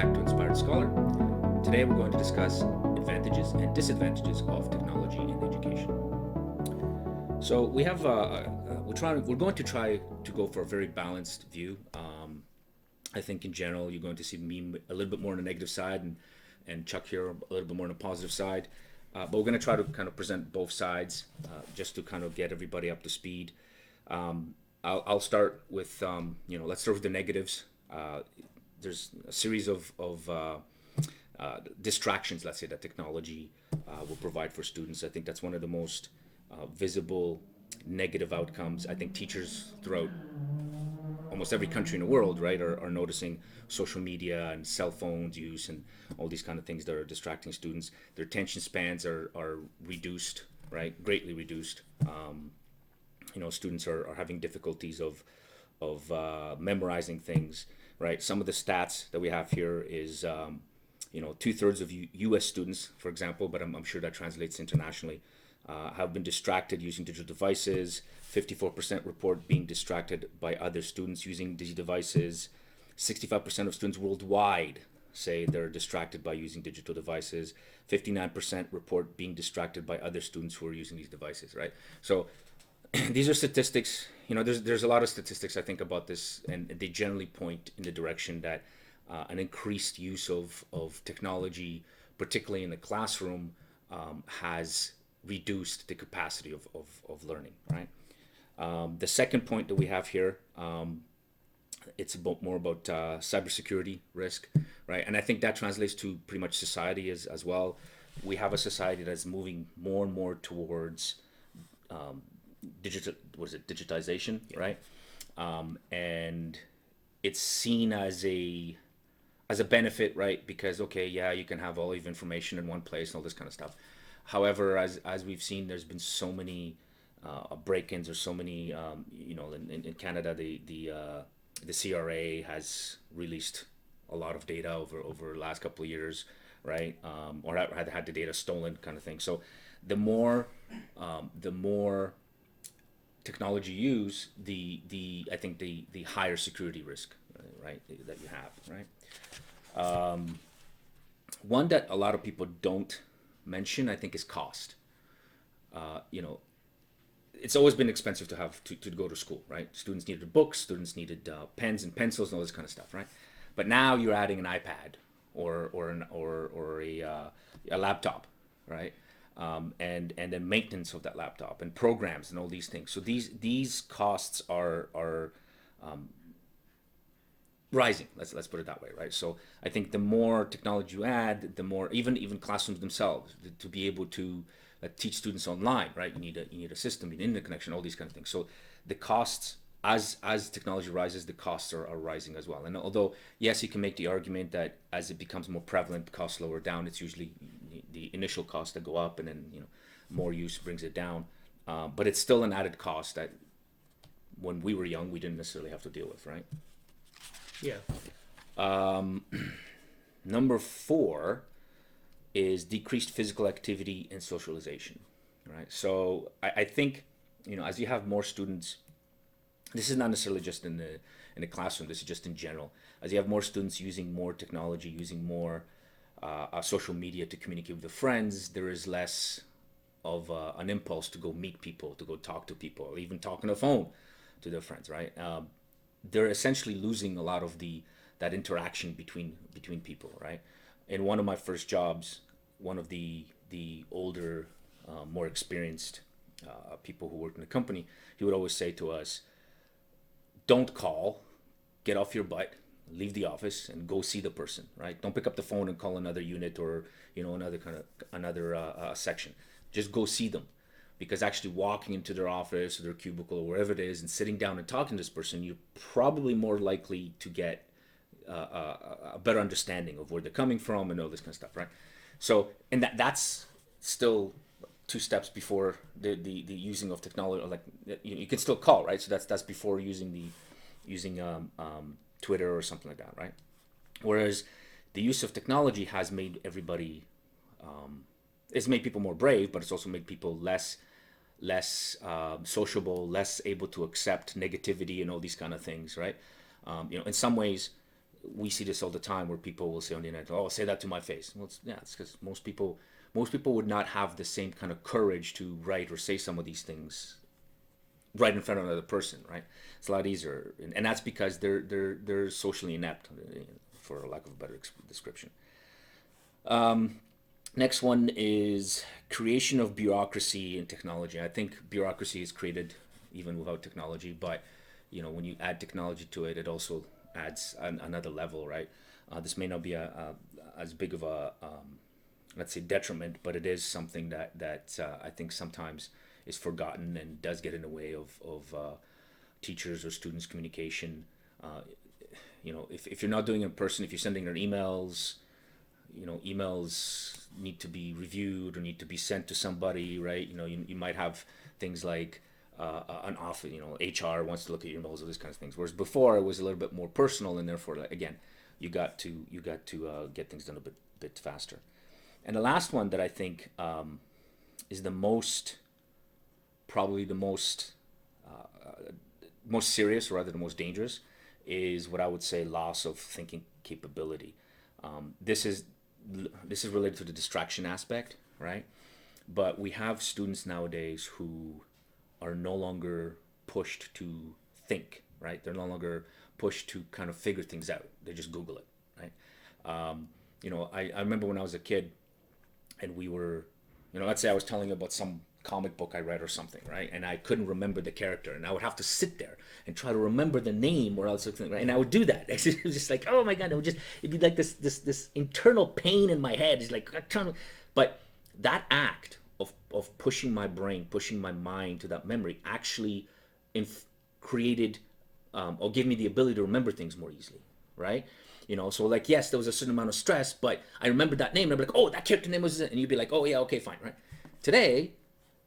back to Inspired Scholar. Today we're going to discuss advantages and disadvantages of technology in education. So we have we're going to try to go for a very balanced view. I think in general you're going to see me a little bit more on the negative side and Chuck here a little bit more on the positive side. But we're going to try to kind of present both sides just to kind of get everybody up to speed. I'll start with let's start with the negatives. There's a series of distractions, let's say, that technology will provide for students. I think that's one of the most visible negative outcomes. I think teachers throughout almost every country in the world, right, are noticing social media and cell phones use and all these kind of things that are distracting students. Their attention spans are reduced, right, greatly reduced. Students are having difficulties of memorizing things, right? Some of the stats that we have here is, 2/3 of U.S. students, for example, but I'm sure that translates internationally, have been distracted using digital devices. 54% report being distracted by other students using digital devices. 65% of students worldwide say they're distracted by using digital devices. 59% report being distracted by other students who are using these devices, right? So these are statistics. There's a lot of statistics I think about this, and they generally point in the direction that an increased use of technology, particularly in the classroom, has reduced the capacity of learning, right? The second point that we have here, it's more about cybersecurity risk, right? And I think that translates to pretty much society as well. We have a society that's moving more and more towards digitization, right? And it's seen as a benefit, right? Because okay, yeah, you can have all of information in one place and all this kind of stuff. However, as we've seen, there's been so many break-ins, or so many, in Canada, the CRA has released a lot of data over the last couple of years, right? Or had the data stolen, kind of thing. So the more technology use, I think the higher security risk, right, that you have, right? One that a lot of people don't mention, I think, is cost. It's always been expensive to have to go to school, right? Students needed books, students needed pens and pencils and all this kind of stuff, right? But now you're adding an iPad or a laptop, right? And then maintenance of that laptop and programs and all these things. So these costs are rising. Let's put it that way, right? So I think the more technology you add, the more even classrooms themselves to be able to teach students online, right? You need a system, you need internet connection, all these kind of things. So the costs, as technology rises, the costs are rising as well. And although yes, you can make the argument that as it becomes more prevalent, costs lower down. It's usually the initial costs that go up, and then more use brings it down. But it's still an added cost that when we were young, we didn't necessarily have to deal with, right? Yeah. Number 4 is decreased physical activity and socialization, right? So I think as you have more students, this is not necessarily just in the classroom. This is just in general. As you have more students using more technology, using more social media to communicate with their friends, there is less of an impulse to go meet people, to go talk to people, or even talk on the phone to their friends, right? They're essentially losing a lot of that interaction between people, right? In one of my first jobs, one of the older, more experienced people who worked in the company, he would always say to us, "Don't call, get off your butt, leave the office, and go see the person, right? Don't pick up the phone and call another unit or another section. Just go see them." Because actually walking into their office or their cubicle or wherever it is and sitting down and talking to this person, you're probably more likely to get a better understanding of where they're coming from and all this kind of stuff, right? So, and that's still 2 steps before the using of technology. Like you can still call, right? So that's before using Twitter or something like that, right? Whereas the use of technology has made everybody, it's made people more brave, but it's also made people less sociable, less able to accept negativity and all these kind of things, right? In some ways, we see this all the time where people will say on the internet, "Oh, say that to my face." Well, it's because most people would not have the same kind of courage to write or say some of these things right in front of another person, right? It's a lot easier, and that's because they're socially inept, for lack of a better description. Next one is creation of bureaucracy in technology. I think bureaucracy is created even without technology, but when you add technology to it, it also adds another level, right? This may not be as big of a let's say detriment, but it is something that I think sometimes is forgotten and does get in the way of teachers or students' communication. If you're not doing it in person, if you're sending their emails, emails need to be reviewed or need to be sent to somebody, right? You might have things like an office, HR wants to look at your emails or these kinds of things. Whereas before it was a little bit more personal, and therefore, again, you got to get things done a bit faster. And the last one that I think is probably the most serious, or rather the most dangerous, is what I would say loss of thinking capability. This is related to the distraction aspect, right? But we have students nowadays who are no longer pushed to think, right? They're no longer pushed to kind of figure things out. They just Google it, right? I remember when I was a kid, and we were, let's say I was telling you about some comic book I read or something, right? And I couldn't remember the character, and I would have to sit there and try to remember the name or else something, right? And I would do that. It was just like, oh my god, it'd be like this internal pain in my head. It's like but that act of pushing my brain, pushing my mind to that memory actually created or gave me the ability to remember things more easily, right? So like, yes, there was a certain amount of stress, but I remembered that name, and I'd be like, oh, that character name was, and you'd be like, oh yeah, okay, fine, right? Today,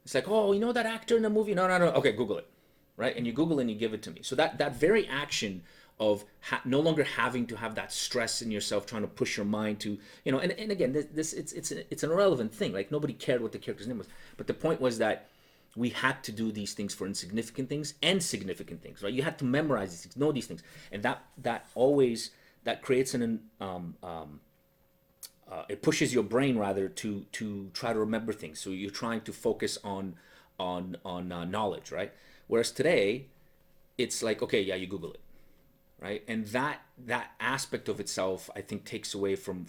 it's like, oh, that actor in the movie? No, no, no. Okay, Google it, right? And you Google it and you give it to me. So that very action of no longer having to have that stress in yourself, trying to push your mind to, and again, it's an irrelevant thing. Like, nobody cared what the character's name was, but the point was that we had to do these things for insignificant things and significant things, right? You had to memorize these things, know these things, and that creates it pushes your brain rather to try to remember things. So you're trying to focus on knowledge, right? Whereas today, it's like, okay, yeah, you Google it, right? And that aspect of itself, I think, takes away from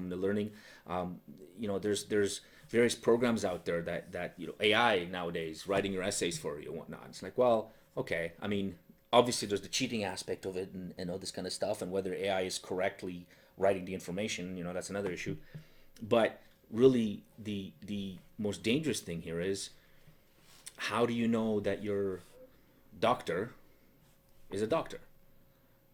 the learning. There's various programs out there that AI nowadays writing your essays for you and whatnot. It's like, well, okay, I mean, obviously there's the cheating aspect of it and all this kind of stuff, and whether AI is correctly writing the information, that's another issue. But really, the most dangerous thing here is, how do you know that your doctor is a doctor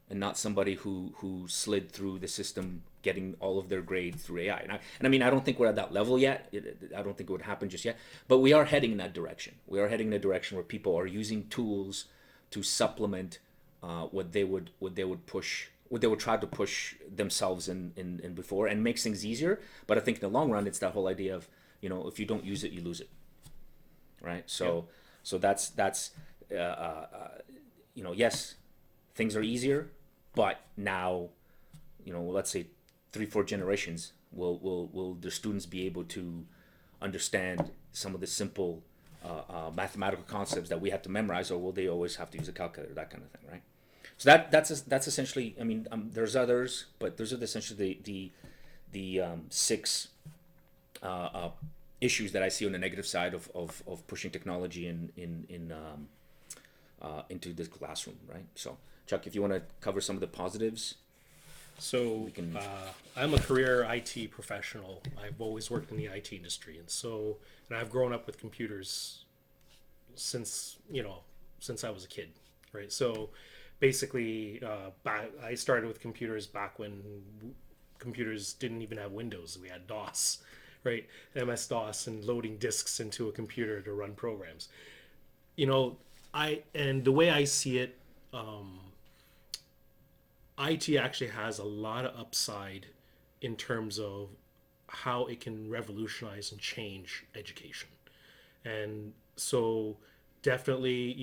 and not somebody who slid through the system getting all of their grades through AI? And I mean, I don't think we're at that level yet. I don't think it would happen just yet. But we are heading in that direction. We are heading in a direction where people are using tools to supplement what they would try to push themselves in before, and makes things easier. But I think in the long run, it's that whole idea of, if you don't use it, you lose it, right? So that's yes, things are easier, but now, let's say 3-4 generations, will their students be able to understand some of the simple mathematical concepts that we have to memorize, or will they always have to use a calculator, that kind of thing, right? So that's essentially. I mean, there's others, but those are essentially the 6 issues that I see on the negative side of pushing technology into the classroom, right? So, Chuck, if you want to cover some of the positives. So I'm a career IT professional. I've always worked in the IT industry, and I've grown up with computers since I was a kid, right? So basically, I started with computers back when computers didn't even have Windows. We had DOS, right? MS DOS, and loading disks into a computer to run programs. And the way I see it, IT actually has a lot of upside in terms of how it can revolutionize and change education. And so definitely,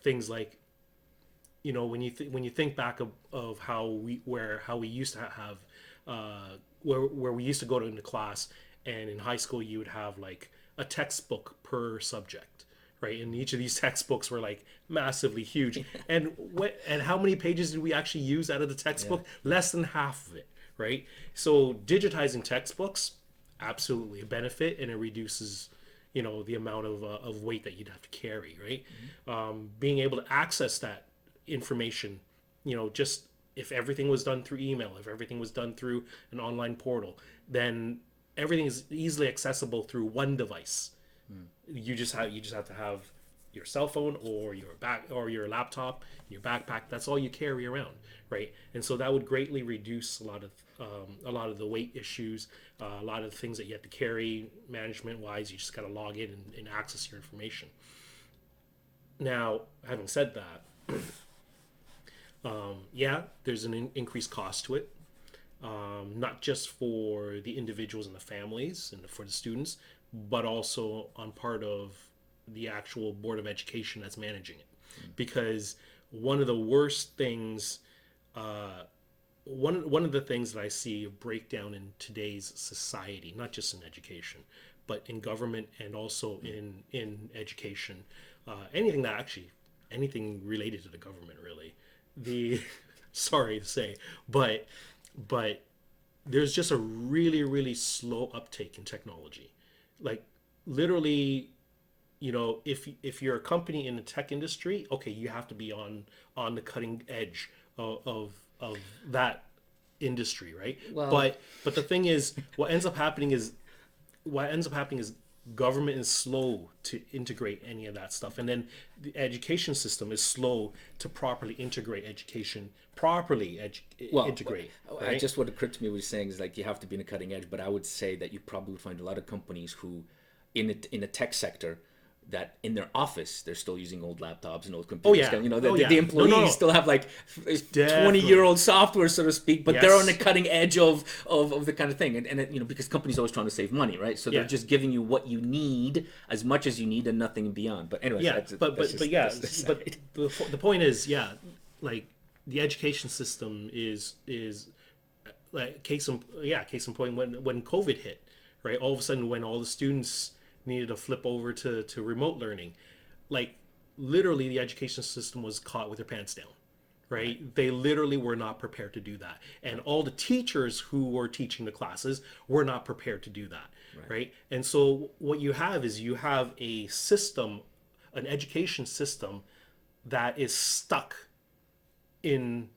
things like when you think back of how we used to have where we used to go into class, and in high school you would have like a textbook per subject, right? And each of these textbooks were like massively huge. And how many pages did we actually use out of the textbook? Less than half of it, right? So digitizing textbooks, absolutely a benefit, and it reduces the amount of weight that you'd have to carry, right? Being able to access that information, just if everything was done through email, if everything was done through an online portal, then everything is easily accessible through one device. You just have to have your cell phone or your laptop, your backpack. That's all you carry around, right? And so that would greatly reduce a lot of the weight issues, a lot of the things that you have to carry management wise. You just got to log in and access your information. Now, having said that, there's an increased cost to it, not just for the individuals and the families and for the students, but also on part of the actual Board of Education that's managing it. Because one of the worst things, one of the things that I see a breakdown in today's society, not just in education, but in government and also in education, anything related to the government, really. Sorry to say, but there's just a really, really slow uptake in technology. Like literally, if you're a company in the tech industry, okay, you have to be on the cutting edge of that industry, right? Well, but the thing is, what ends up happening is government is slow to integrate any of that stuff, and then the education system is slow to properly integrate education, integrate. Right? Just what occurred to me was saying is like you have to be in a cutting edge, but I would say that you probably would find a lot of companies who, in the tech sector, that in their office they're still using old laptops and old computers. The employees still have like 20-year-old software, so to speak, but they're on the cutting edge of the kind of thing, and because companies are always trying to save money, right? So they're just giving you what you need, as much as you need, and nothing beyond. But anyway, but the point is, like the education system is like case in point when COVID hit, right? All of a sudden, when all the students needed to flip over to remote learning, like literally the education system was caught with their pants down, right? They literally were not prepared to do that, and all the teachers who were teaching the classes were not prepared to do that, right? And so what you have is a system, an education system that is stuck in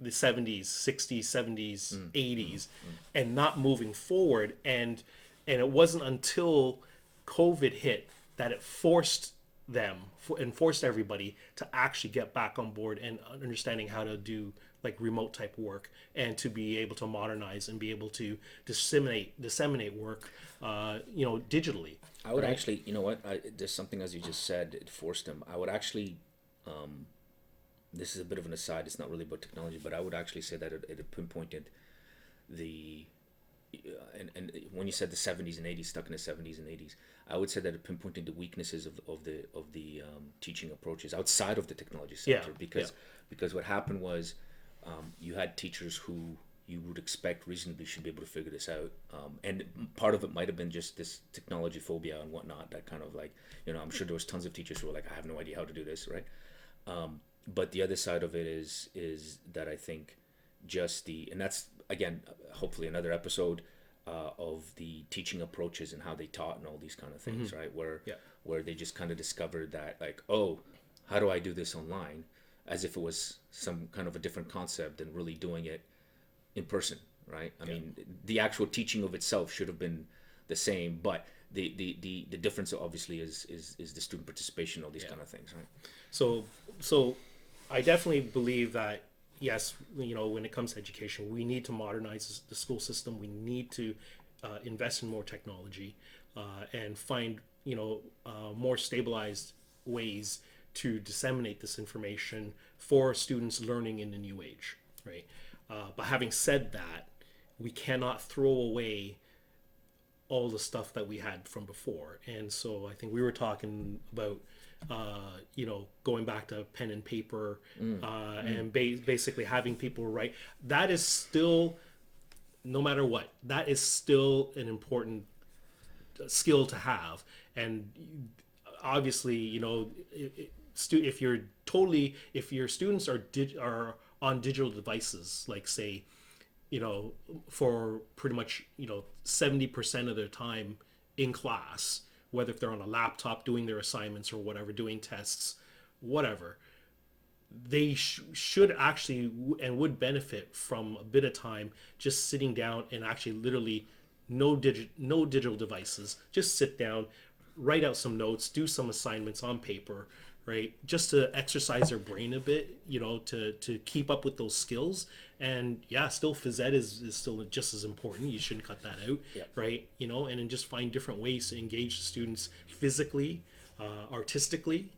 the 70s, 60s, 70s, 80s, and not moving forward. And it wasn't until COVID hit that it forced everybody to actually get back on board and understanding how to do like remote type work, and to be able to modernize and be able to disseminate work, digitally. I would actually, there's something, as you just said, it forced them. I would actually, this is a bit of an aside, it's not really about technology, but I would actually say that it pinpointed the, and when you said the 70s and 80s, stuck in the 70s and 80s, I would say that it pinpointed the weaknesses of the teaching approaches outside of the technology sector, because what happened was you had teachers who you would expect reasonably should be able to figure this out, and part of it might have been just this technology phobia and whatnot, that kind of like, I'm sure there was tons of teachers who were like, I have no idea how to do this, right? But the other side of it is that I think and that's again hopefully another episode of the teaching approaches and how they taught and all these kind of things, right? Where they just kind of discovered that, like, oh, how do I do this online, as if it was some kind of a different concept than really doing it in person, right? I mean, the actual teaching of itself should have been the same, but the difference obviously is the student participation, all these kind of things, right? So I definitely believe that, yes, when it comes to education, we need to modernize the school system. We need to invest in more technology, and find more stabilized ways to disseminate this information for students learning in the new age, right? But having said that, we cannot throw away all the stuff that we had from before. And so I think we were talking about going back to pen and paper, and basically having people write. That is still, no matter what, that is still an important skill to have. And obviously, if your students are on digital devices, like say, for pretty much 70% of their time in class, whether if they're on a laptop doing their assignments or whatever, doing tests, whatever, they should actually and would benefit from a bit of time just sitting down and actually literally no digital devices, just sit down, write out some notes, do some assignments on paper, right? Just to exercise their brain a bit, to keep up with those skills. And yeah, still phys ed is still just as important. You shouldn't cut that out, Yep. right? And then just find different ways to engage the students physically, artistically,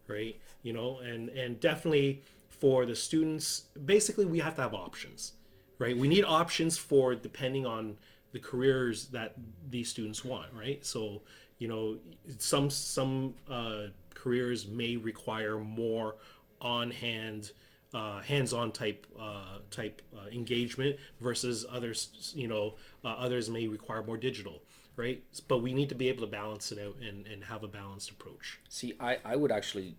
right? And definitely for the students, basically we have to have options, right? We need options for depending on the careers that these students want, right? So some careers may require more on hand, hands-on type engagement versus others. Others may require more digital, right? But we need to be able to balance it out and have a balanced approach. See, I would actually,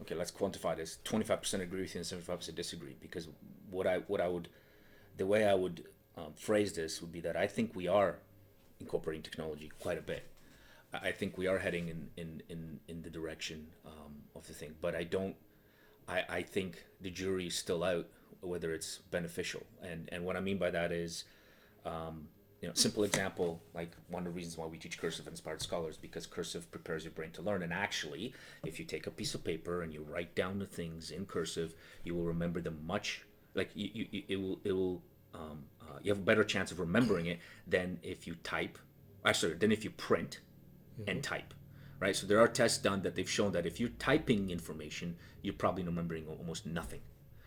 okay, let's quantify this. 25% agree with you and 75% disagree. Because what I would, the way I would phrase this would be that I think we are incorporating technology quite a bit. I think we are heading in the direction of the thing, but I think the jury is still out whether it's beneficial. And what I mean by that is, simple example, like one of the reasons why we teach cursive inspired scholars, because cursive prepares your brain to learn. And actually, if you take a piece of paper and you write down the things in cursive, you will remember them much, like you have a better chance of remembering it than if you type, than if you print and type, right? So there are tests done that they've shown that if you're typing information, you're probably remembering almost nothing,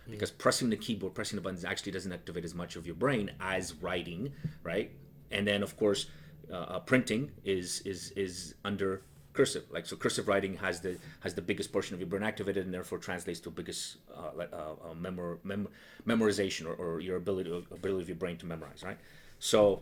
because pressing the keyboard, pressing the buttons actually doesn't activate as much of your brain as writing, right? And then of course, printing is under cursive. Like, so cursive writing has the biggest portion of your brain activated, and therefore translates to biggest memorization, or your ability of your brain to memorize, right? So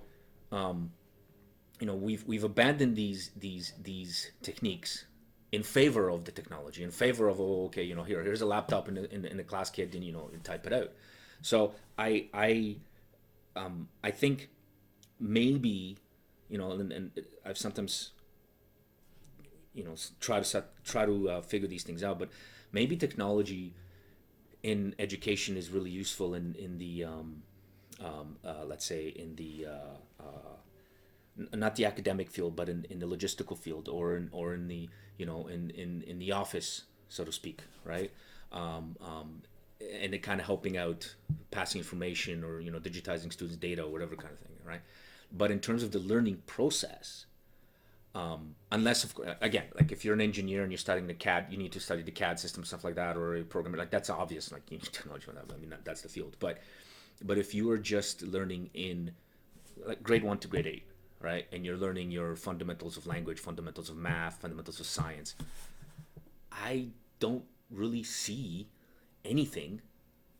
we've abandoned these techniques in favor of the technology, in favor of, here's a laptop in the class kid, and type it out. So I think maybe, and I've sometimes try to figure these things out, but maybe technology in education is really useful in the let's say in the not the academic field, but in the logistical field, or in the in the office, so to speak, right? And it kind of helping out, passing information, or digitizing students' data, or whatever kind of thing, right? But in terms of the learning process, unless, of course, again, like if you're an engineer and you're studying the CAD, you need to study the CAD system, stuff like that, or a programmer, like that's obvious, like you need technology for that. I mean, that's the field. But if you are just learning in like grade 1 to grade 8, right, and you're learning your fundamentals of language, fundamentals of math, fundamentals of science, I don't really see anything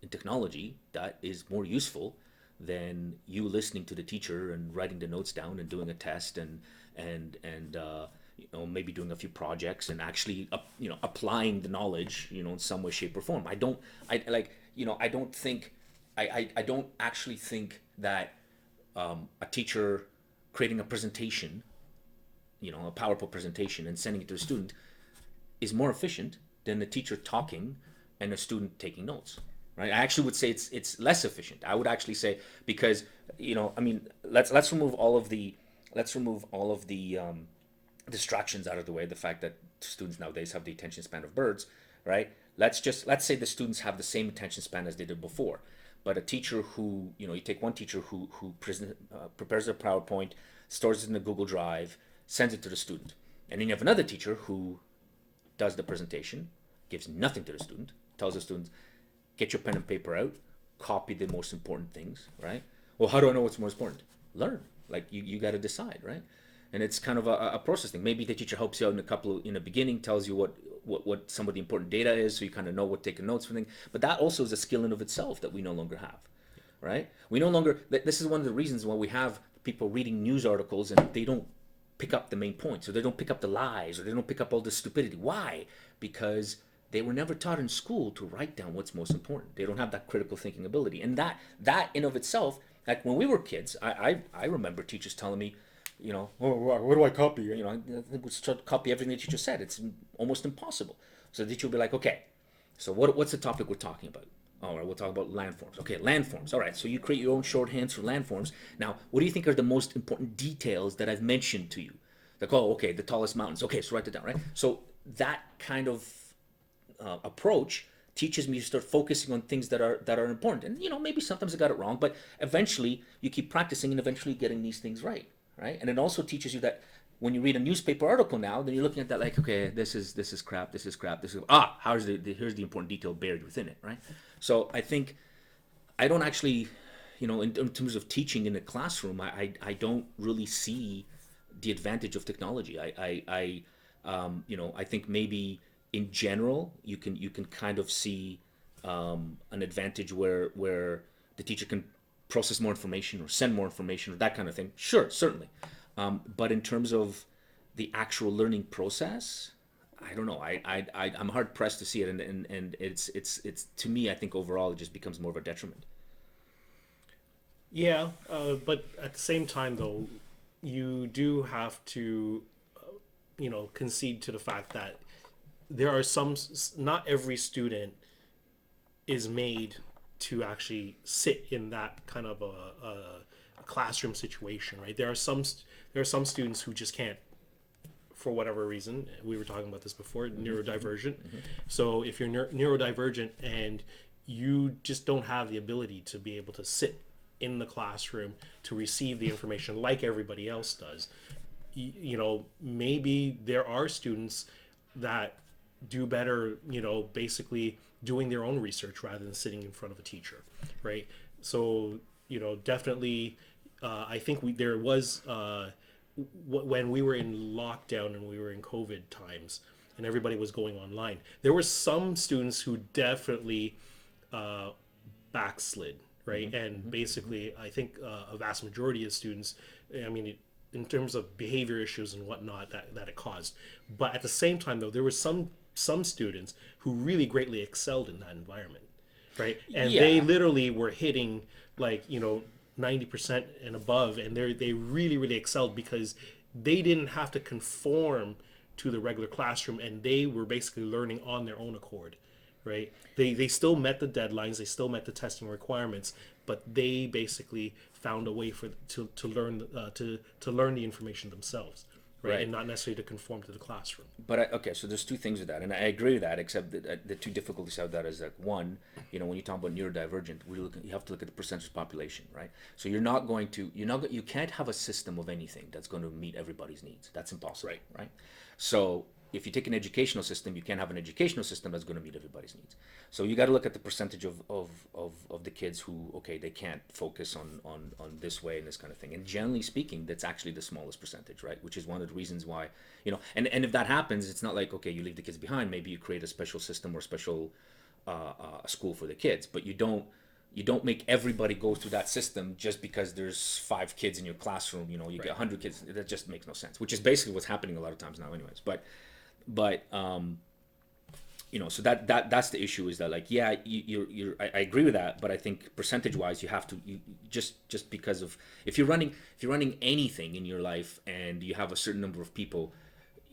in technology that is more useful than you listening to the teacher and writing the notes down and doing a test, and maybe doing a few projects and actually applying the knowledge in some way, shape, or form. I don't actually think that a teacher creating a presentation, a PowerPoint presentation, and sending it to a student is more efficient than the teacher talking and a student taking notes, right? I actually would say it's less efficient. I would actually say, because let's remove all of the distractions out of the way. The fact that students nowadays have the attention span of birds, right? Let's say the students have the same attention span as they did before. But a teacher who, you take one teacher who prepares a PowerPoint, stores it in a Google Drive, sends it to the student. And then you have another teacher who does the presentation, gives nothing to the student, tells the student, get your pen and paper out, copy the most important things, right? Well, how do I know what's more important? Learn. Like you got to decide, right? And it's kind of a process thing. Maybe the teacher helps you out in the beginning, tells you what some of the important data is, so you kind of know what taking notes for things. But that also is a skill in of itself that we no longer have, right? We no longer. This is one of the reasons why we have people reading news articles and they don't pick up the main points, or they don't pick up the lies, or they don't pick up all the stupidity. Why? Because they were never taught in school to write down what's most important. They don't have that critical thinking ability, and that in of itself, like when we were kids, I remember teachers telling me, oh, what do I copy? I would start to copy everything the teacher said. It's almost impossible. So the teacher would be like, okay, so what's the topic we're talking about? All right, we'll talk about landforms. Okay, landforms. All right, so you create your own shorthands for landforms. Now, what do you think are the most important details that I've mentioned to you? Like, oh, okay, the tallest mountains. Okay, so write it down, right? So that kind of approach teaches me to start focusing on things that are important. And maybe sometimes I got it wrong, but eventually you keep practicing and eventually getting these things right, right? And it also teaches you that when you read a newspaper article now, then you're looking at that like, okay, this is crap, this is crap, this is here's the important detail buried within it, right? So I think I don't actually, in terms of teaching in a classroom, I don't really see the advantage of technology. I think maybe in general you can kind of see an advantage where the teacher can process more information or send more information or that kind of thing. Sure, certainly, but in terms of the actual learning process, I don't know. I'm hard pressed to see it, and it's to me, I think overall it just becomes more of a detriment. Yeah, but at the same time, though, you do have to, concede to the fact that there are not every student is made to actually sit in that kind of a classroom situation, right? There are some students who just can't, for whatever reason. We were talking about this before, neurodivergent. So if you're neurodivergent and you just don't have the ability to be able to sit in the classroom to receive the information like everybody else does, maybe there are students that do better, basically doing their own research rather than sitting in front of a teacher, right? So, definitely, I think there was, when we were in lockdown and we were in COVID times and everybody was going online, there were some students who definitely backslid, right? And basically, I think a vast majority of students, I mean, in terms of behavior issues and whatnot that it caused. But at the same time, though, there were some students who really greatly excelled in that environment, right? And they Yeah, literally were hitting like 90% and above, and they really really excelled because they didn't have to conform to the regular classroom, and they were basically learning on their own accord, right? They still met the deadlines, they still met the testing requirements, but they basically found a way to learn to learn the information themselves, right? right. And not necessarily to conform to the classroom. But okay, so there's two things with that, and I agree with that. Except that the two difficulties of that is that one, when you talk about neurodivergent, you have to look at the percentage of population, right? So you can't have a system of anything that's going to meet everybody's needs. That's impossible, Right. right? So if you take an educational system, you can't have an educational system that's going to meet everybody's needs. So you got to look at the percentage of the kids who, okay, they can't focus on this way and this kind of thing. And generally speaking, that's actually the smallest percentage, right? Which is one of the reasons why, and if that happens, it's not like, okay, you leave the kids behind. Maybe you create a special system or special school for the kids, but you don't make everybody go through that system just because there's 5 kids in your classroom. You get 100 kids. That just makes no sense. Which is basically what's happening a lot of times now, anyways. But so that's the issue, is that, like, yeah, I agree with that, but I think percentage wise you have to, just because of, if you're running anything in your life and you have a certain number of people,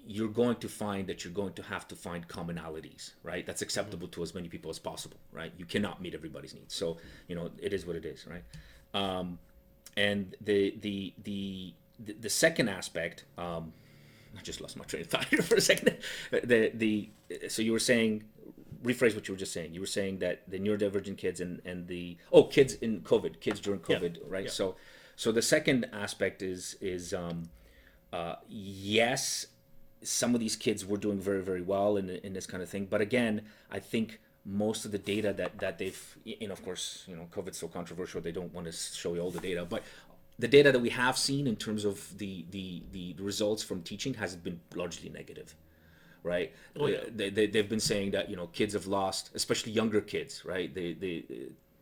you're going to find that you're going to have to find commonalities, right? That's acceptable to as many people as possible, right? You cannot meet everybody's needs, so it is what it is, right? And the second aspect, I just lost my train of thought here for a second. So you were saying, rephrase what you were just saying. You were saying that the neurodivergent kids and the kids in COVID, kids during COVID, right? Yeah. So the second aspect is yes, some of these kids were doing very very well in this kind of thing, but again, I think most of the data that they've, of course, COVID's so controversial, they don't want to show you all the data, but the data that we have seen in terms of the results from teaching has been largely negative, right? Oh yeah. They've been saying that, kids have lost, especially younger kids, right?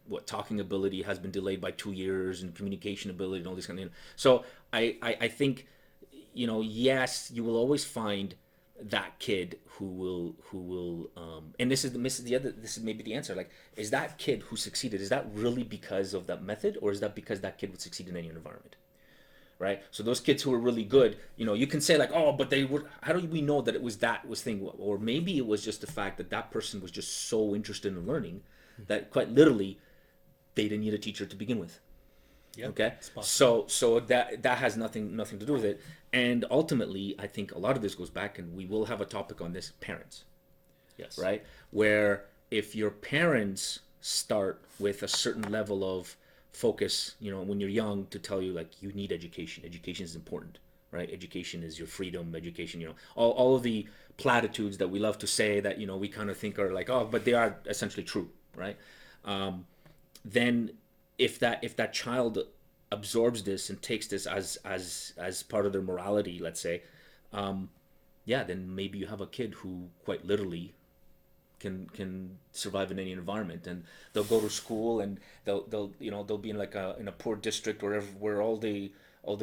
What talking ability has been delayed by 2 years, and communication ability and all this kind of. So I think, yes, you will always find that kid who will and this is maybe the answer, like, is that kid who succeeded, is that really because of that method, or is that because that kid would succeed in any environment, right? So those kids who are really good, you can say like, oh, but they were, how do we know that it was that was thing, or maybe it was just the fact that that person was just so interested in learning that quite literally they didn't need a teacher to begin with. Yeah. Okay, It's possible. so that has nothing to do with it, and ultimately I think a lot of this goes back, and we will have a topic on this, parents, Yes. right? Where if your parents start with a certain level of focus, when you're young, to tell you like, you need education. Education is important, right? Education is your freedom. Education, all of the platitudes that we love to say that we kind of think are like, oh, but they are essentially true, right? Then if that child absorbs this and takes this as part of their morality, let's say, yeah, then maybe you have a kid who quite literally can survive in any environment, and they'll go to school, and they'll be in like in a poor district, where all the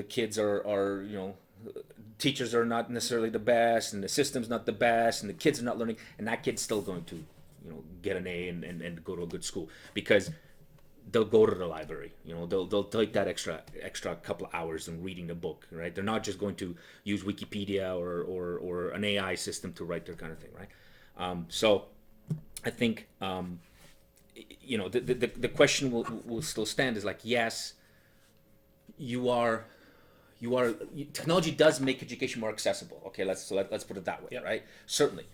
kids are teachers are not necessarily the best, and the system's not the best, and the kids are not learning, and that kid's still going to get an A, and go to a good school, because they'll go to the library. They'll take that extra couple of hours in reading the book, right? They're not just going to use Wikipedia or an AI system to write their kind of thing, right? So I think the question will still stand, is like, yes, technology does make education more accessible. Okay, let's put it that way, Yep. right? Certainly.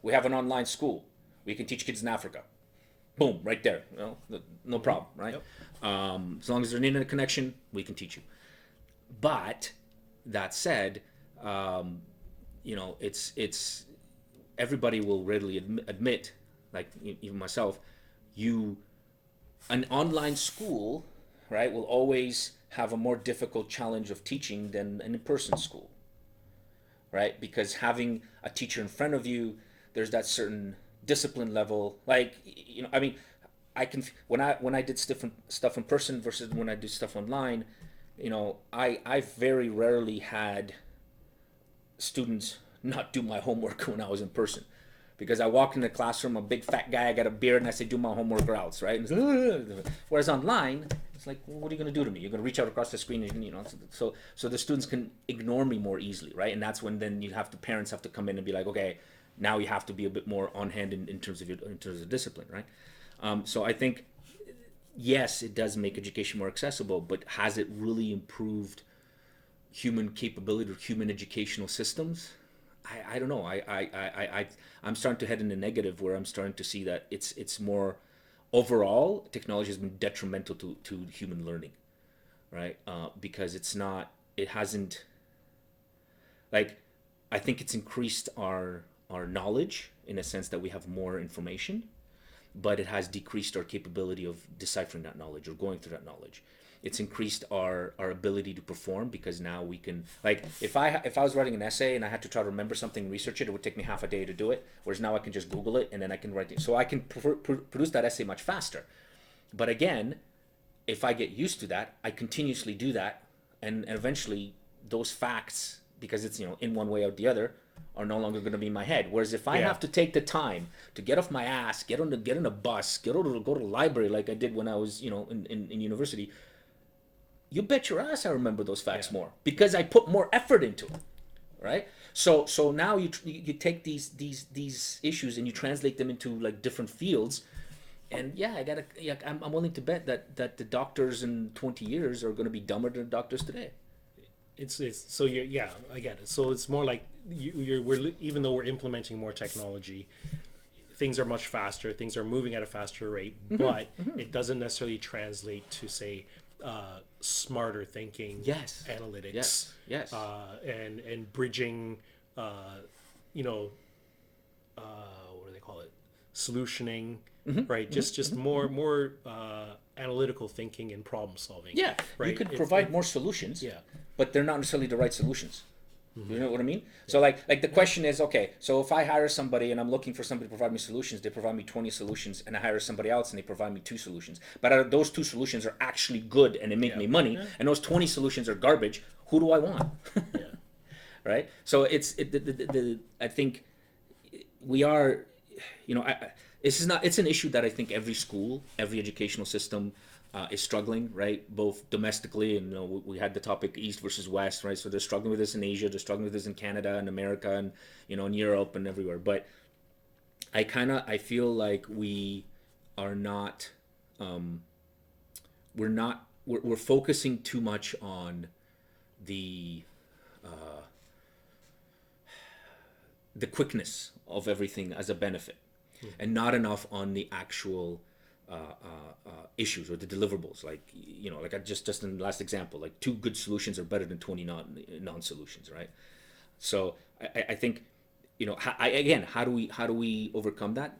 We have an online school. We can teach kids in Africa. Boom, right there. No problem, right? Yep. As long as there's an internet connection, we can teach you. But that said, it's everybody will readily admit, like even myself, an online school, right, will always have a more difficult challenge of teaching than an in-person school, right? Because having a teacher in front of you, there's that certain discipline level. Like, I mean, I can, when I did stuff in person versus when I do stuff online, I very rarely had students not do my homework when I was in person, because I walk in the classroom, I'm a big fat guy, I got a beard, and I say, do my homework or else, right? Whereas online, it's like, well, what are you going to do to me? You're going to reach out across the screen, and so the students can ignore me more easily, right? And that's when then parents have to come in and be like, okay, now you have to be a bit more on hand in terms of discipline, right? So I think, yes, it does make education more accessible, but has it really improved human capability or human educational systems? I don't know. I'm starting to head in the negative, where I'm starting to see that it's more, overall, technology has been detrimental to human learning, right? Because it hasn't, like, I think it's increased our knowledge, in a sense that we have more information, but it has decreased our capability of deciphering that knowledge or going through that knowledge. It's increased our ability to perform, because now we can, like, if I was writing an essay and I had to try to remember something and research it, it would take me half a day to do it, whereas now I can just Google it and then I can write it. So I can produce that essay much faster. But again, if I get used to that, I continuously do that, and eventually those facts, because it's in one way or the other, are no longer going to be in my head. Whereas if I Yeah. have to take the time to get off my ass, get on a bus, go to the library, like I did when I was in university, you bet your ass I remember those facts Yeah. more, because I put more effort into it, right? So now you take these issues and you translate them into like different fields, and I'm willing to bet that the doctors in 20 years are going to be dumber than the doctors today. It's so yeah, I get it. So it's more like even though we're implementing more technology, things are much faster, things are moving at a faster rate, but it doesn't necessarily translate to, say, smarter thinking, Yes. analytics, Yes. and bridging, what do they call it? solutioning, right? Just more analytical thinking and problem solving. Yeah, right. you could provide more solutions. Yeah. But they're not necessarily the right solutions. You know what I mean? So like the question is, okay, so if I hire somebody and I'm looking for somebody to provide me solutions, they provide me 20 solutions, and I hire somebody else and they provide me 2 solutions. But out of those 2 solutions are actually good and they make me money, and those 20 solutions are garbage. Who do I want? Yeah. Right? So I think we are, this is not. It's an issue that I think every school, every educational system is struggling, right? Both domestically, and we had the topic East versus West, right? So they're struggling with this in Asia, they're struggling with this in Canada and America, and in Europe and everywhere. But I feel like we are not, we're focusing too much on the quickness of everything as a benefit, and not enough on the actual issues or the deliverables. Like like I just in the last example, like 2 good solutions are better than 20 non-solutions, right? So I think how do we overcome that?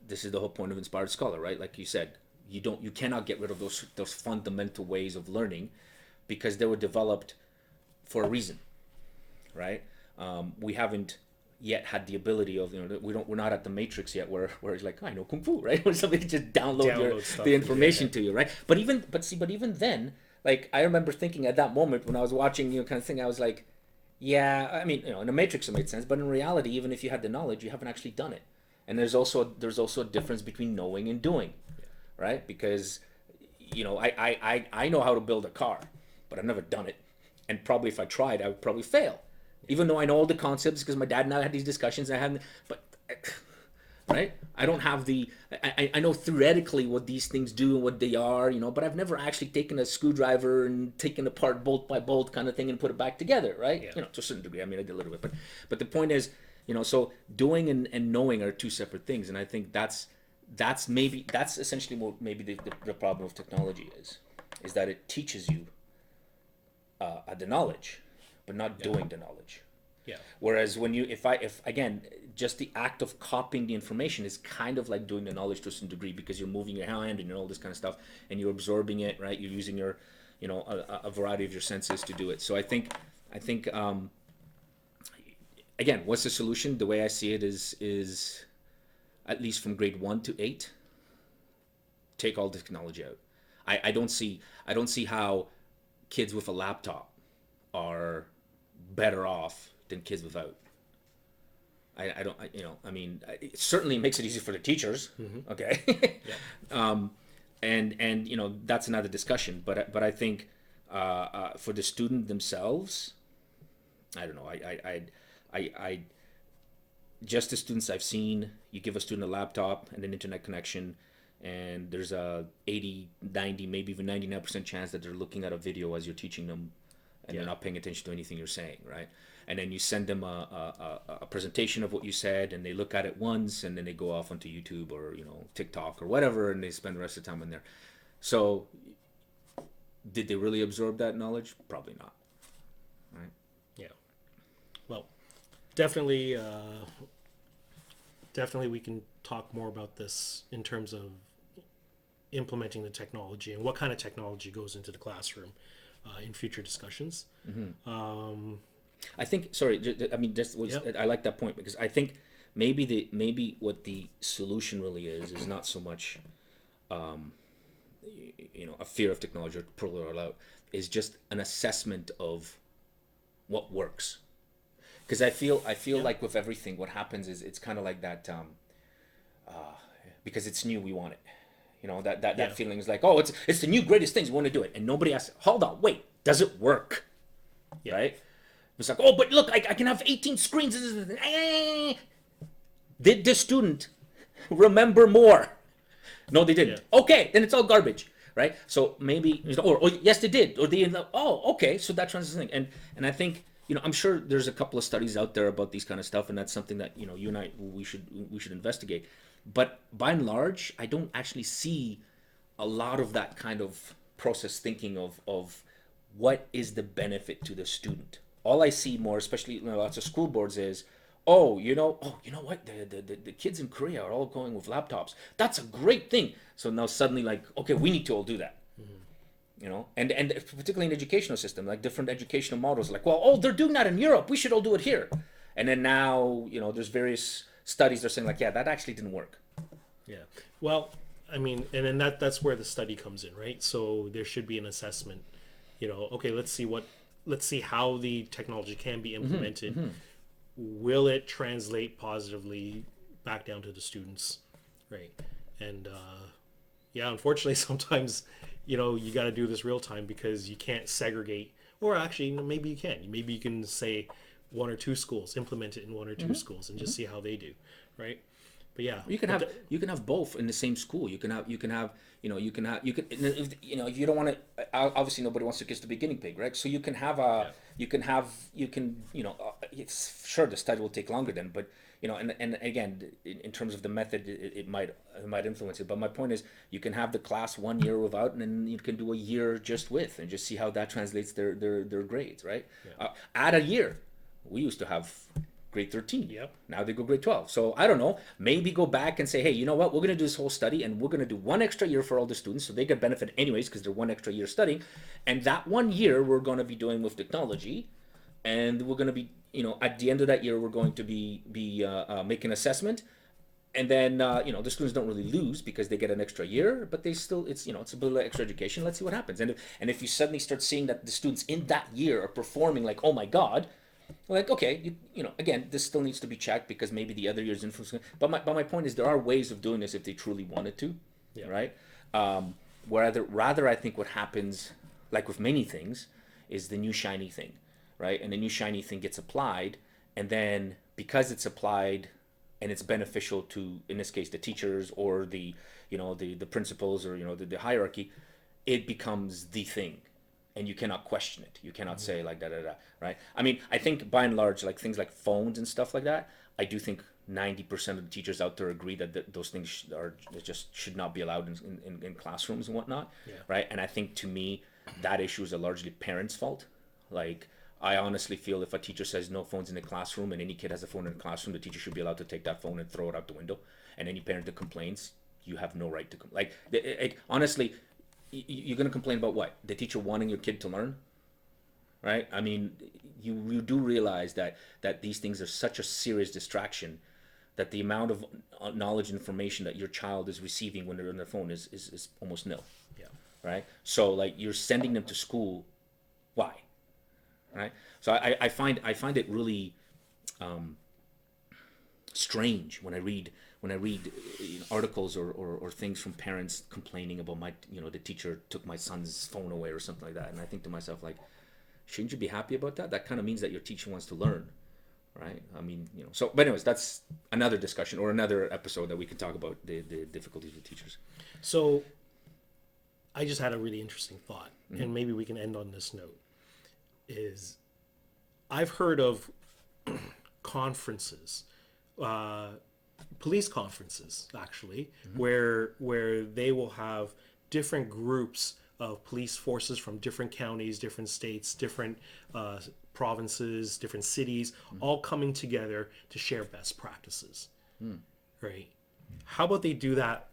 This is the whole point of Inspired Scholar, right? Like you said, you cannot get rid of those fundamental ways of learning, because they were developed for a reason, right? We haven't yet had the ability of, we're not at the Matrix yet where it's like, I know Kung Fu, right? Where somebody just download the information to you, right? But even then, like, I remember thinking at that moment when I was watching, kind of thing, I was like, yeah, I mean, in the Matrix it made sense, but in reality, even if you had the knowledge, you haven't actually done it. And there's also a difference between knowing and doing, right? Because I know how to build a car, but I've never done it, and probably if I tried, I would probably fail. Even though I know all the concepts, because my dad and I had these discussions, but right? I don't have I know theoretically what these things do and what they are, but I've never actually taken a screwdriver and taken apart bolt by bolt kind of thing and put it back together, right? Yeah. To a certain degree. I mean, I did a little bit, but the point is, so doing and knowing are 2 separate things, and I think that's essentially what maybe the problem of technology is that it teaches you the knowledge, but not doing the knowledge. Yeah. Whereas when if again, just the act of copying the information is kind of like doing the knowledge to some degree, because you're moving your hand and all this kind of stuff, and you're absorbing it, right? You're using your, a variety of your senses to do it. So I think again, what's the solution? The way I see it is at least from grade 1 to 8, take all the technology out. I don't see how kids with a laptop are better off than kids without. I mean, it certainly makes it easy for the teachers. Okay. Yeah. And that's another discussion, but I think for the student themselves, I don't know, I just the students I've seen, you give a student a laptop and an internet connection, and there's a 80, 90, maybe even 99% chance that they're looking at a video as you're teaching them, and they're not paying attention to anything you're saying, right? And then you send them a presentation of what you said, and they look at it once, and then they go off onto YouTube or TikTok or whatever, and they spend the rest of the time in there. So did they really absorb that knowledge? Probably not, right? Yeah. Well, definitely we can talk more about this in terms of implementing the technology and what kind of technology goes into the classroom in future discussions. I think, sorry, I mean, I like that point, because I think maybe what the solution really is not so much a fear of technology or pull it all out, is just an assessment of what works. Because I feel like with everything, what happens is it's kind of like that, because it's new, we want it. That feeling is like, oh, it's the new greatest things, we want to do it, and nobody asks, hold on, wait, does it work? Yeah. Right? It's like, oh, but look, I can have 18 screens. Did the student remember more? No, they didn't. Yeah. Okay, then it's all garbage, right? So maybe, or yes, they did, or they, oh, okay, so that transition thing, and I think, I'm sure there's a couple of studies out there about these kind of stuff, and that's something that you and I we should investigate. But by and large, I don't actually see a lot of that kind of process thinking of what is the benefit to the student. All I see more, especially lots of school boards, is, oh, you know what? The kids in Korea are all going with laptops. That's a great thing. So now suddenly, like, okay, we need to all do that. And particularly in the educational system, like different educational models, like, well, oh, they're doing that in Europe. We should all do it here. And then now, there's various studies that are saying like, yeah, that actually didn't work. Yeah. Well, I mean, and then that's where the study comes in, right? So there should be an assessment. Okay, let's see how the technology can be implemented. Will it translate positively back down to the students, right? And yeah, unfortunately, sometimes you got to do this real time because you can't segregate, or actually, maybe you can. Maybe you can say one or two schools, implement it in one or two schools, and just see how they do, right? But yeah, You can have both in the same school. You can have if you don't want to, obviously nobody wants to kiss the beginning pig, right? So you can have it's sure the study will take longer then, but and again, in terms of the method, it might influence it. But my point is, you can have the class 1 year without, and then you can do a year just with, and just see how that translates their grades, right? Add a year. We used to have grade 13. Yep. Now they go grade 12. So I don't know, maybe go back and say, hey, you know what? We're going to do this whole study, and we're going to do 1 extra year for all the students, so they get benefit anyways because they're 1 extra year studying. And that 1 year we're going to be doing with technology, and we're going to be, at the end of that year, we're going to be making assessment. And then the students don't really lose because they get an extra year, but they still, it's a bit of extra education. Let's see what happens. And if you suddenly start seeing that the students in that year are performing like, oh my God, like, okay, again, this still needs to be checked because maybe the other year's influencing. But my point is, there are ways of doing this if they truly wanted to, right? Rather, I think what happens, like with many things, is the new shiny thing, right? And the new shiny thing gets applied, and then because it's applied and it's beneficial to, in this case, the teachers or the principals or the hierarchy, it becomes the thing. And you cannot question it. You cannot say like right? I mean, I think by and large, like things like phones and stuff like that, I do think 90% of the teachers out there agree that those things just should not be allowed in classrooms and whatnot, right? And I think to me, that issue is a largely parents' fault. Like, I honestly feel if a teacher says no phones in the classroom and any kid has a phone in the classroom, the teacher should be allowed to take that phone and throw it out the window. And any parent that complains, you have no right to honestly. You're going to complain about what? The teacher wanting your kid to learn, right? I mean, you do realize that these things are such a serious distraction that the amount of knowledge and information that your child is receiving when they're on their phone is almost nil. Yeah. Right? So like, you're sending them to school, why? Right? So I find it really strange when I read articles or things from parents complaining about the teacher took my son's phone away or something like that, and I think to myself, like, shouldn't you be happy about that? That kind of means that your teacher wants to learn, right? I mean, so, but anyways, that's another discussion or another episode that we can talk about the difficulties with teachers. So I just had a really interesting thought, and maybe we can end on this note. Is I've heard of conferences, police conferences actually, where they will have different groups of police forces from different counties, different states, different provinces, different cities, all coming together to share best practices. Right? How about they do that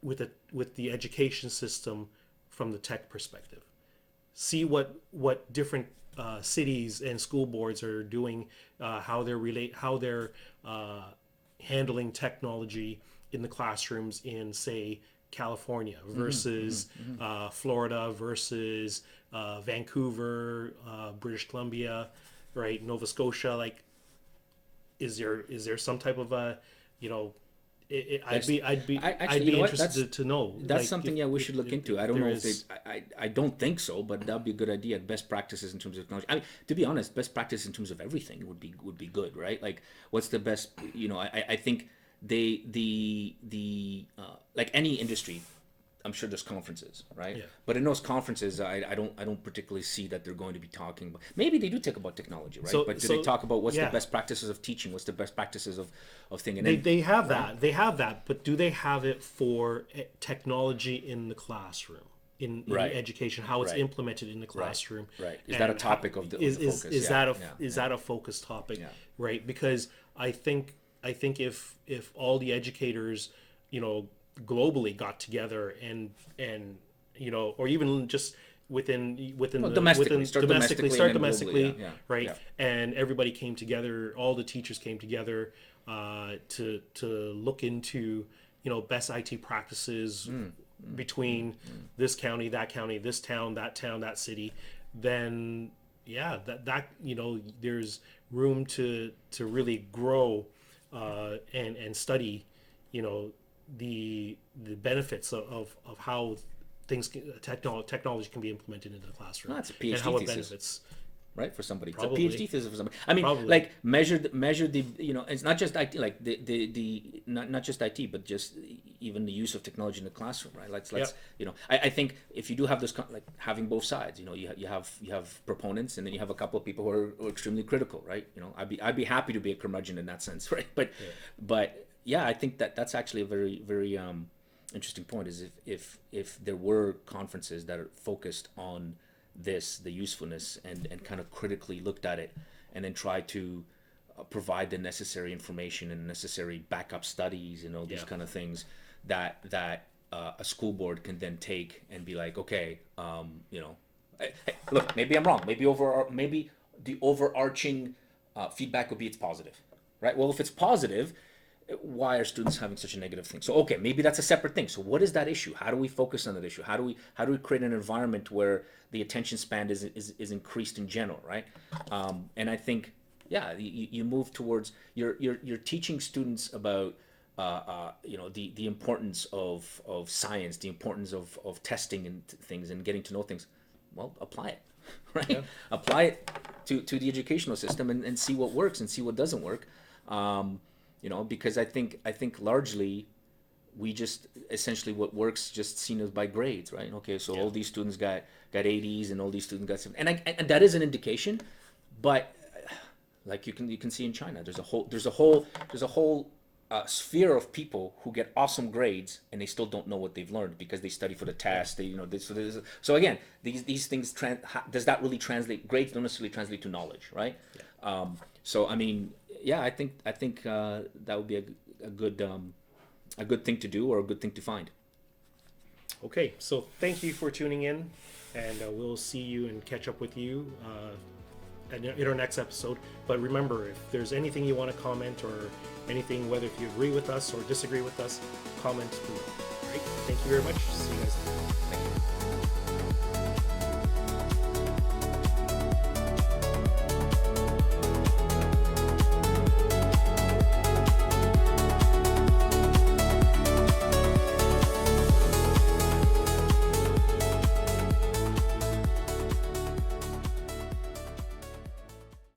with the education system from the tech perspective? See what different cities and school boards are doing, how they're handling technology in the classrooms in, say, California versus Florida versus Vancouver, British Columbia, right, Nova Scotia. Like, is there some type of a I'd be interested to know. That's like, something we should look into. I don't know if I don't think so, but that'd be a good idea. Best practices in terms of technology. I mean, to be honest, best practice in terms of everything would be good, right? Like, what's the best? I think like any industry, I'm sure there's conferences, right? Yeah. But in those conferences, I don't particularly see that they're going to be talking about. Maybe they do talk about technology, right? But do they talk about what's the best practices of teaching? What's the best practices of thing? And they have that. They have that, but do they have it for technology in the classroom? in Right. education, how it's Right. implemented in the classroom. Right. Is that a and topic of the focus? is Yeah, that a yeah, is yeah. that a focus topic, Yeah. right? Because I think if all the educators, globally got together and or even just within No, the domestically. within Start domestically, domestically start and then globally. domestically, Yeah, yeah, right? yeah. And everybody came together, all the teachers came together to look into best IT practices between this county, that county, this town, that city. Then yeah, that there's room to really grow and study you know the benefits of how technology can be implemented into the classroom, No, that's a and PhD how it thesis. benefits. Right, for somebody, it's a Probably. PhD thesis for somebody. I mean, Probably. like measure the it's not just IT, like the not just IT, but just even the use of technology in the classroom, right? Let's Yep. I think if you do have this like having both sides, you have proponents, and then you have a couple of people who are extremely critical, right? I'd be happy to be a curmudgeon in that sense, right? But yeah, I think that's actually a very very interesting point. Is if there were conferences that are focused on the usefulness, and kind of critically looked at it, and then try to provide the necessary information and necessary backup studies and all these Yeah. kind of things that a school board can then take and be like, okay, hey, look, maybe I'm wrong. Maybe the overarching feedback would be it's positive, right? Well, if it's positive, why are students having such a negative thing? So okay, maybe that's a separate thing. So what is that issue? How do we focus on that issue? How do we create an environment where the attention span is increased in general, right? And I think yeah, you move towards you're teaching students about the importance of science, the importance of testing and things, and getting to know things. Well, apply it, right? Yeah. Apply it to the educational system, and see what works and see what doesn't work. Because I think largely we just essentially what works just seen as by grades, right? Okay, so Yeah. all these students got 80s, and all these students got 7, and that is an indication, but like you can see in China, there's a whole sphere of people who get awesome grades, and they still don't know what they've learned because they study for the test. So again, these things does that really translate? Grades don't necessarily translate to knowledge, right? So I mean, yeah, I think that would be a good thing to do, or a good thing to find. Okay, so thank you for tuning in, and we'll see you and catch up with you in our next episode. But remember, if there's anything you want to comment, or anything, whether if you agree with us or disagree with us, comment below. All right, thank you very much. See you guys later.